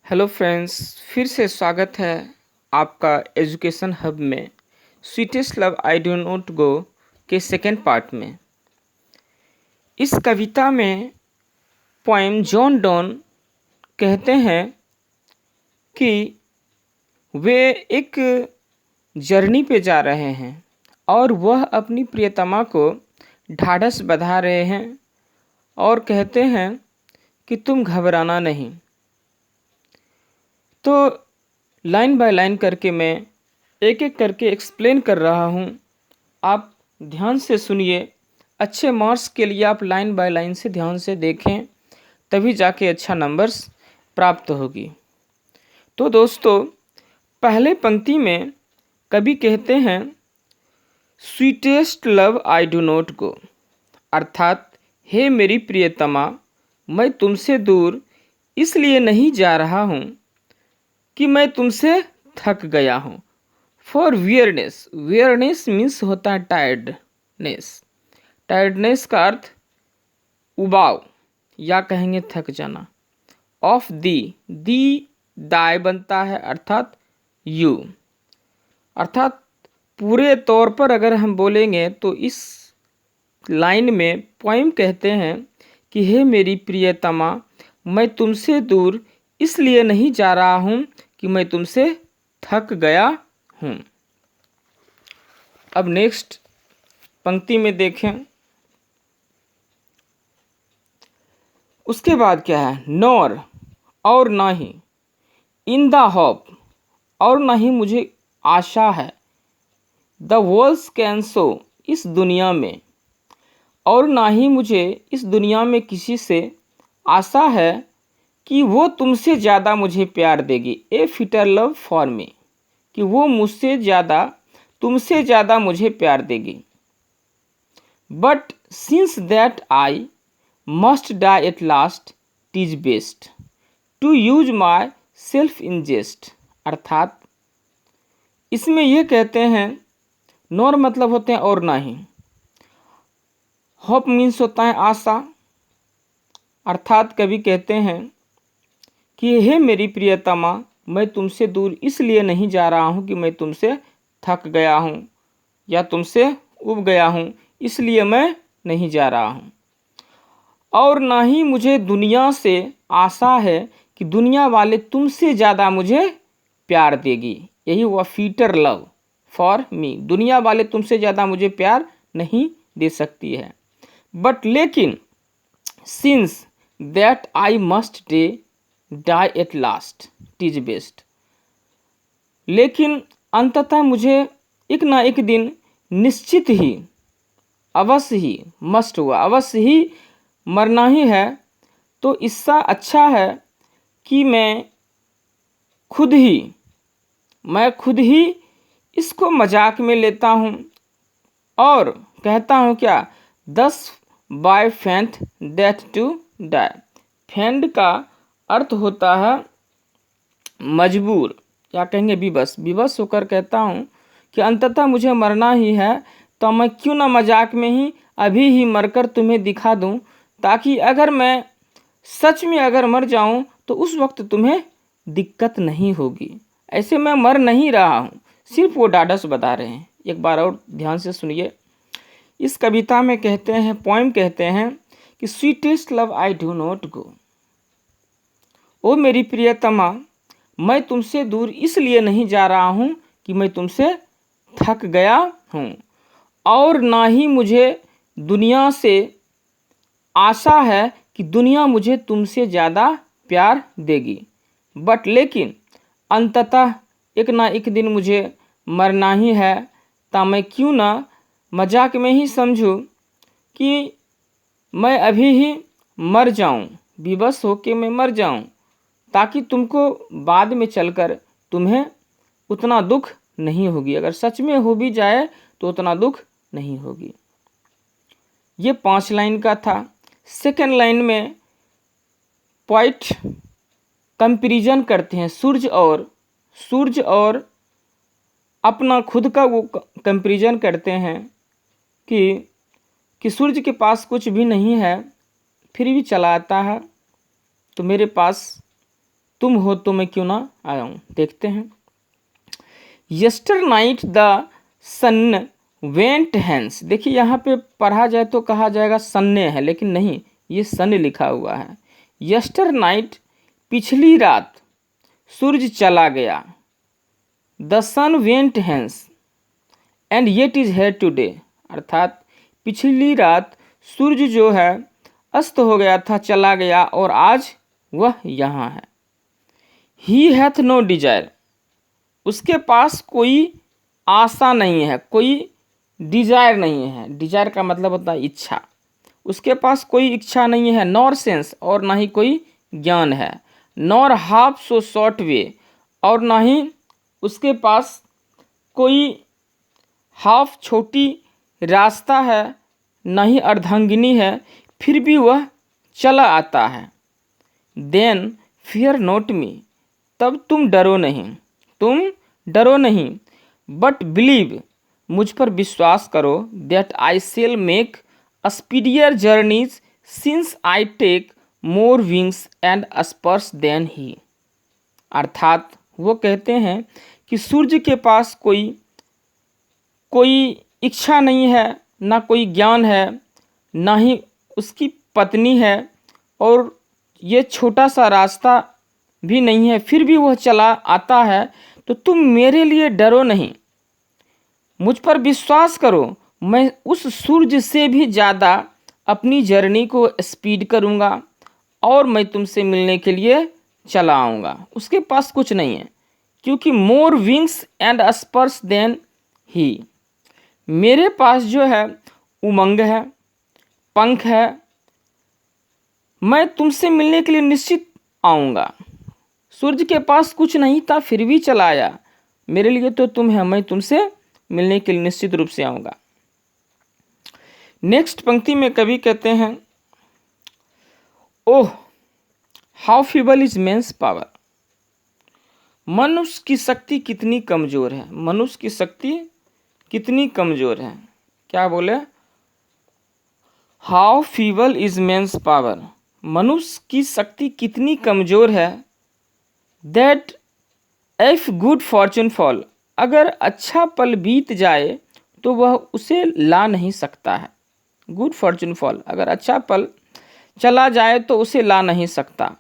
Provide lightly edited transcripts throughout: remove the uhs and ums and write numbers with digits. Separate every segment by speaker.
Speaker 1: Hello friends, फिर से स्वागत है आपका एजुकेशन हब में sweetest love I do not गो के सेकेंड पार्ट में। इस कविता में पोएम जॉन डॉन कहते हैं कि वे एक जर्नी पे जा रहे हैं और वह अपनी प्रियतमा को ढाढ़स बंधा रहे हैं और कहते हैं कि तुम घबराना नहीं। तो लाइन बाय लाइन करके मैं एक एक करके एक्सप्लेन कर रहा हूँ, आप ध्यान से सुनिए। अच्छे मार्क्स के लिए आप लाइन बाय लाइन से ध्यान से देखें, तभी जाके अच्छा नंबर्स प्राप्त होगी। तो दोस्तों, पहले पंक्ति में कवि कहते हैं sweetest love I do not गो, अर्थात हे मेरी प्रियतमा, मैं तुमसे दूर इसलिए नहीं जा रहा हूँ कि मैं तुमसे थक गया हूँ। फॉर वियरनेस, वियरनेस मीन्स होता है टायर्डनेस। टायर्डनेस का अर्थ उबाव या कहेंगे थक जाना। ऑफ दी दाय बनता है अर्थात यू, अर्थात पूरे तौर पर अगर हम बोलेंगे तो इस लाइन में पोएम कहते हैं कि हे मेरी प्रियतमा, मैं तुमसे दूर इसलिए नहीं जा रहा हूँ कि मैं तुमसे थक गया हूँ। अब नेक्स्ट पंक्ति में देखें, उसके बाद क्या है, नॉर और ना ही, इन द होप और ना ही मुझे आशा है, द वर्ल्ड्स कैन सो इस दुनिया में, और ना ही मुझे इस दुनिया में किसी से आशा है कि वो तुमसे ज़्यादा मुझे प्यार देगी। ए फिटर लव फॉर मी, कि वो मुझसे ज़्यादा तुमसे ज़्यादा मुझे प्यार देगी। But since that I must die at last tease best to use my self in जेस्ट, अर्थात इसमें यह कहते हैं, नॉर मतलब होते हैं और ना ही, होप मीन्स होता है आशा, अर्थात कवि कहते हैं कि हे मेरी प्रियतमा, मैं तुमसे दूर इसलिए नहीं जा रहा हूँ कि मैं तुमसे थक गया हूँ या तुमसे उब गया हूँ, इसलिए मैं नहीं जा रहा हूँ। और ना ही मुझे दुनिया से आशा है कि दुनिया वाले तुमसे ज़्यादा मुझे प्यार देगी। यही हुआ फीटर लव फॉर मी, दुनिया वाले तुमसे ज़्यादा मुझे प्यार नहीं दे सकती है। बट लेकिन since that I must die at last tease best, लेकिन अंततः मुझे एक ना एक दिन निश्चित ही, अवश्य ही, मस्ट हुआ, अवश्य ही मरना ही है। तो इससे अच्छा है कि मैं खुद ही इसको मजाक में लेता हूँ और कहता हूँ क्या, thus by feigned that to die. Feigned का अर्थ होता है मजबूर या कहेंगे विवश होकर कहता हूँ कि अंततः मुझे मरना ही है, तो मैं क्यों ना मजाक में ही अभी ही मरकर तुम्हें दिखा दूँ, ताकि अगर मैं सच में अगर मर जाऊँ तो उस वक्त तुम्हें दिक्कत नहीं होगी। ऐसे मैं मर नहीं रहा हूँ, सिर्फ वो ढाढ़स बता रहे हैं। एक बार और ध्यान से सुनिए। इस कविता में कहते हैं, पोएम कहते हैं कि sweetest love I do not go, ओ मेरी प्रियतमा, मैं तुमसे दूर इसलिए नहीं जा रहा हूँ कि मैं तुमसे थक गया हूँ, और ना ही मुझे दुनिया से आशा है कि दुनिया मुझे तुमसे ज़्यादा प्यार देगी। बट लेकिन अंततः एक ना एक दिन मुझे मरना ही है, ता मैं क्यों ना मजाक में ही समझूं कि मैं अभी ही मर जाऊं, विवश होके मैं मर जाऊं, ताकि तुमको बाद में चलकर तुम्हें उतना दुख नहीं होगी। अगर सच में हो भी जाए तो उतना दुख नहीं होगी। ये 5 लाइन का था। सेकेंड लाइन में पॉइंट कंपैरिजन करते हैं सूरज और अपना खुद का वो कंपैरिजन करते हैं कि सूरज के पास कुछ भी नहीं है फिर भी चला आता है, तो मेरे पास तुम हो तो मैं क्यों ना आया हूँ। देखते हैं। Yesternight the sun went hence. देखिए यहाँ पे पढ़ा जाए तो कहा जाएगा सन्ने है, लेकिन नहीं, ये सन लिखा हुआ है। यस्टर नाइट पिछली रात सूरज चला गया। The sun went hence and yet is here today. अर्थात पिछली रात सूरज जो है अस्त हो गया था, चला गया, और आज वह यहाँ है। ही हैथ नो डिजायर। उसके पास कोई आशा नहीं है, कोई डिजायर नहीं है। डिजायर का मतलब होता है इच्छा। उसके पास कोई इच्छा नहीं है। नॉर सेंस, और ना ही कोई ज्ञान है। Nor half so short way, और ना ही उसके पास कोई हाफ छोटी रास्ता है, ना ही अर्धांगिनी है, फिर भी वह चला आता है। देन फियर नोट मी। तब तुम डरो नहीं, तुम डरो नहीं, बट बिलीव, मुझ पर विश्वास करो, that I shall make speedier journeys since I take more wings and spurs than he. अर्थात वो कहते हैं कि सूर्य के पास कोई इच्छा नहीं है, ना कोई ज्ञान है, ना ही उसकी पत्नी है, और ये छोटा सा रास्ता भी नहीं है, फिर भी वह चला आता है। तो तुम मेरे लिए डरो नहीं, मुझ पर विश्वास करो, मैं उस सूरज से भी ज़्यादा अपनी जर्नी को स्पीड करूँगा, और मैं तुमसे मिलने के लिए चला आऊँगा। उसके पास कुछ नहीं है, क्योंकि more wings and spurs than he. मेरे पास जो है उमंग है, पंख है, मैं तुमसे मिलने के लिए निश्चित आऊँगा। सूर्य के पास कुछ नहीं था, फिर भी चला आया। मेरे लिए तो तुम है, मैं तुमसे मिलने के लिए निश्चित रूप से आऊँगा। नेक्स्ट पंक्ति में कवि कहते हैं, oh how feeble is man's power. मनुष्य की शक्ति कितनी कमज़ोर है। मनुष्य की शक्ति कितनी कमज़ोर है। क्या बोले? How feeble is man's power. मनुष्य की शक्ति कितनी कमज़ोर है। That if good fortune fall. अगर अच्छा पल बीत जाए तो वह उसे ला नहीं सकता है। गुड फॉर्चून फॉल, अगर अच्छा पल चला जाए तो उसे ला नहीं सकता।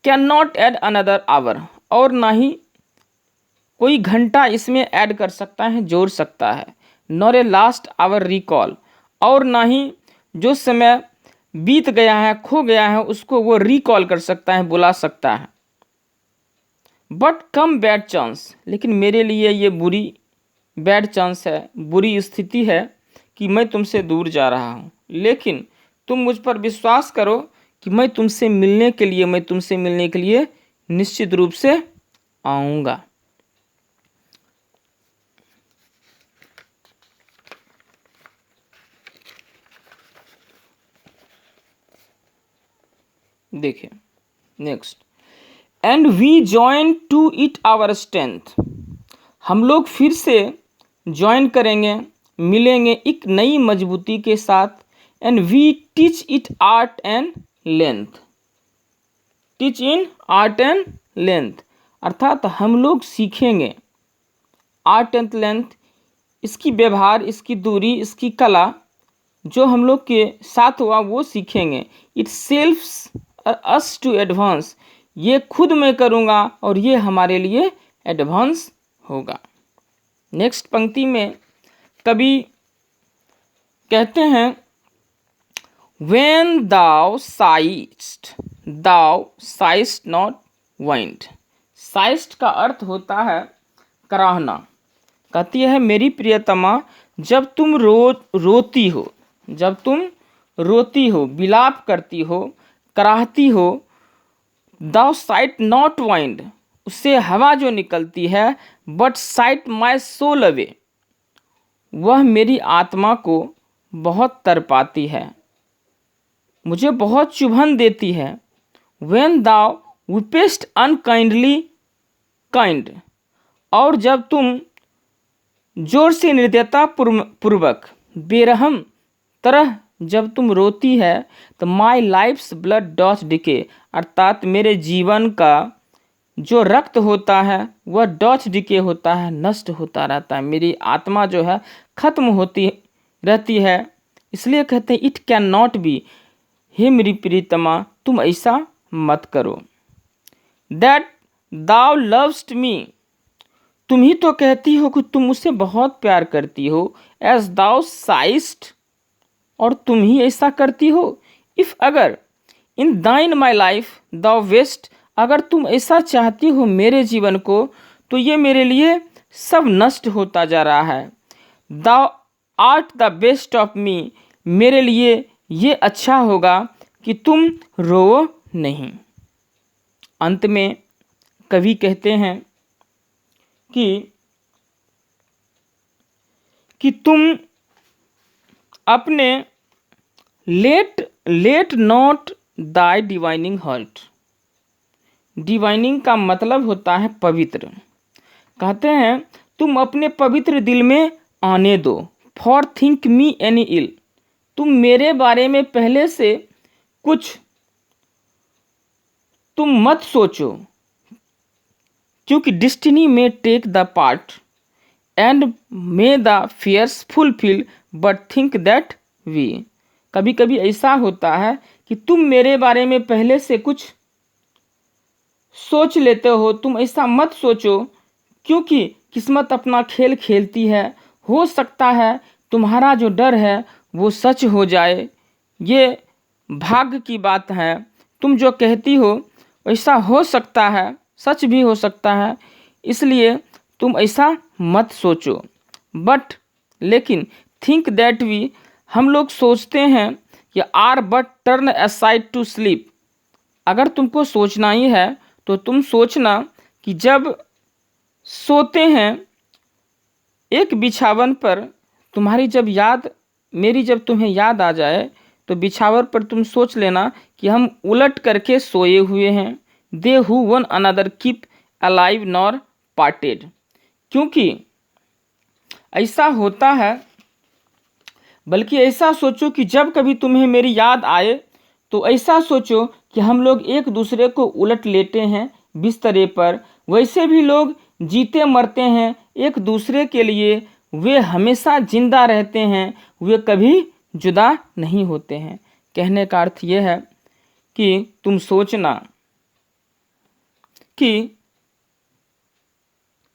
Speaker 1: Can not add another our. और ना ही कोई घंटा इसमें ऐड कर सकता है, जोड़ सकता है। Nor a last hour recall. और ना ही जो समय बीत गया है, खो गया है, उसको वो रिकॉल कर सकता है, बुला सकता है। But come bad chance. लेकिन मेरे लिए ये बैड चांस है, बुरी स्थिति है कि मैं तुमसे दूर जा रहा हूँ। लेकिन तुम मुझ पर विश्वास करो कि मैं तुमसे मिलने के लिए निश्चित रूप से आऊँगा। देखिए next, and we join to it our strength. हम लोग फिर से ज्वाइन करेंगे, मिलेंगे एक नई मजबूती के साथ। And we teach it art and length. Teach in art and length, अर्थात हम लोग सीखेंगे आर्ट एंड लेंथ, इसकी व्यवहार, इसकी दूरी, इसकी कला जो हम लोग के साथ हुआ वो सीखेंगे। It selfs us to advance. ये खुद मैं करूँगा और ये हमारे लिए एडवांस होगा। नेक्स्ट पंक्ति में कवि कहते हैं, When thou sighest not wind। साइस्ट का अर्थ होता है कराहना। कहती है, मेरी प्रियतमा जब तुम रोती हो, विलाप करती हो, कराहती हो, thou sight not wind, उससे हवा जो निकलती है, but sight my soul away, वह मेरी आत्मा को बहुत तरपाती है, मुझे बहुत चुभन देती है। When thou weepest unkindly kind, और जब तुम जोर से निर्दयता पूर्वक बेरहम तरह जब तुम रोती है, तो माई लाइफ्स ब्लड डॉथ डिके, अर्थात मेरे जीवन का जो रक्त होता है वह डॉथ डिके होता है, नष्ट होता रहता है। मेरी आत्मा जो है खत्म होती रहती है। इसलिए कहते हैं इट कैन नॉट बी। हे मेरी प्रीतमा, तुम ऐसा मत करो। दैट दाउ लव्स्ट मी, तुम ही तो कहती हो कि तुम मुझसे बहुत प्यार करती हो। एज दाउ साइस्ट, और तुम ही ऐसा करती हो। इफ, अगर, इन दाइन माई लाइफ दाउ वेस्ट, अगर तुम ऐसा चाहती हो मेरे जीवन को, तो ये मेरे लिए सब नष्ट होता जा रहा है। Thou art the best of me, मेरे लिए ये अच्छा होगा कि तुम रो नहीं। अंत में कवि कहते हैं कि तुम अपने let not thy divining heart. Divining का मतलब होता है पवित्र। कहते हैं तुम अपने पवित्र दिल में आने दो। फॉर थिंक मी एनी इल, तुम मेरे बारे में पहले से कुछ तुम मत सोचो, क्योंकि डिस्टिनी में take the part and may the fears fulfil, but think that we. कभी कभी ऐसा होता है कि तुम मेरे बारे में पहले से कुछ सोच लेते हो। तुम ऐसा मत सोचो, क्योंकि किस्मत अपना खेल खेलती है। हो सकता है तुम्हारा जो डर है वो सच हो जाए। ये भाग्य की बात है। तुम जो कहती हो ऐसा हो सकता है, सच भी हो सकता है। इसलिए तुम ऐसा मत सोचो। बट, लेकिन, थिंक दैट वी, हम लोग सोचते हैं कि are but turn aside to sleep. अगर तुमको सोचना ही है तो तुम सोचना कि जब सोते हैं एक बिछावन पर, तुम्हारी जब याद, मेरी जब तुम्हें याद आ जाए तो बिछावर पर तुम सोच लेना कि हम उलट करके सोए हुए हैं। They who one another keep alive nor parted, क्योंकि ऐसा होता है। बल्कि ऐसा सोचो कि जब कभी तुम्हें मेरी याद आए तो ऐसा सोचो कि हम लोग एक दूसरे को उलट लेते हैं बिस्तरे पर। वैसे भी लोग जीते मरते हैं एक दूसरे के लिए। वे हमेशा जिंदा रहते हैं, वे कभी जुदा नहीं होते हैं। कहने का अर्थ यह है कि तुम सोचना कि